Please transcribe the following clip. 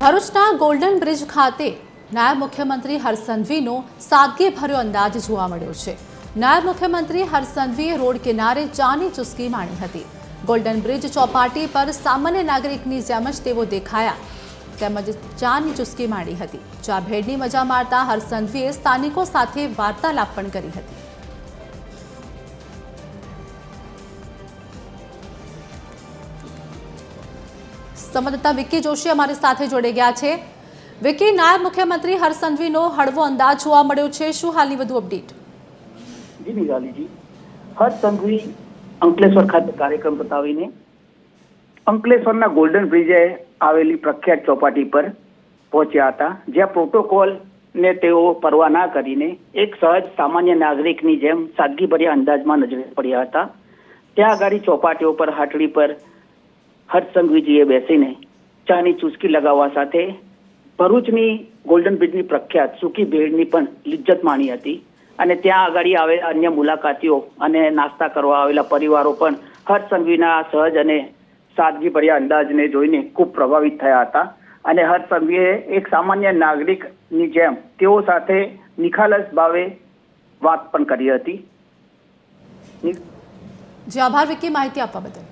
ભરૂચના golden bridge ખાતે નાયબ મુખ્યમંત્રી હર્ષ સંઘવીનો સાદગીભર્યો અંદાજ જોવા મળ્યો છે। નાયબ મુખ્યમંત્રી હર્ષ સંઘવીએ રોડ કિનારે ચાની ચુસ્કી માણી હતી। ગોલ્ડન બ્રિજ ચોપાટી પર સામાન્ય નાગરિકની જેમ જ તેઓ દેખાયા તેમજ ચાની ચુસ્કી માણી હતી। ચા ભેળની મજા મારતા હર્ષ સંઘવીએ સ્થાનિકો સાથે વાર્તાલાપ પણ કરી હતી। संवाददाता विक्की जोशी हमारी साथे जोड़े गया है। विक्की, नायब मुख्यमंत्री हर्ष संघवीनो हळवो अंदाज जोवा मळ्यो छे, शुं हालनी वधु अपडेट? जी निगाली जी, हर्ष संघवी अंकलेश्वर खाते कार्यक्रम बतावीने अंकलेश्वरना गोल्डन ब्रिजे आवेली प्रख्यात चौपाटी पर पहोंच्या हता, ज्यां प्रोटोकॉल ने तेओ परवा ना करीने एक सहज सामान्य नागरिकनी जेम सादगीभर्या अंदाजमां नजरे पड्या हता। त्यां आगाड़ी चौपाटीओ पर हाटड़ी पर हर्ष संघवीजीए बेसीने चानी चुस्की लगाववा साथे भरूचनी गोल्डन ब्रिजनी प्रख्यात सूकी भेळनी पण लिज्जत माणी हती અને ત્યાં આગળ આવે અન્ય મુલાકાતીઓ અને નાસ્તા કરવા આવેલા પરિવારો પણ હર્ષ સંઘવીના સહજ અને સાદગીભર્યા અંદાજને જોઈને ખૂબ પ્રભાવિત થયા હતા અને હર્ષ સંઘવીએ એક સામાન્ય નાગરિકની જેમ તેઓ સાથે નિખાલસ ભાવે વાત પણ કરી હતી। જી આભાર વિકી, માહિતી આપવા બદલ।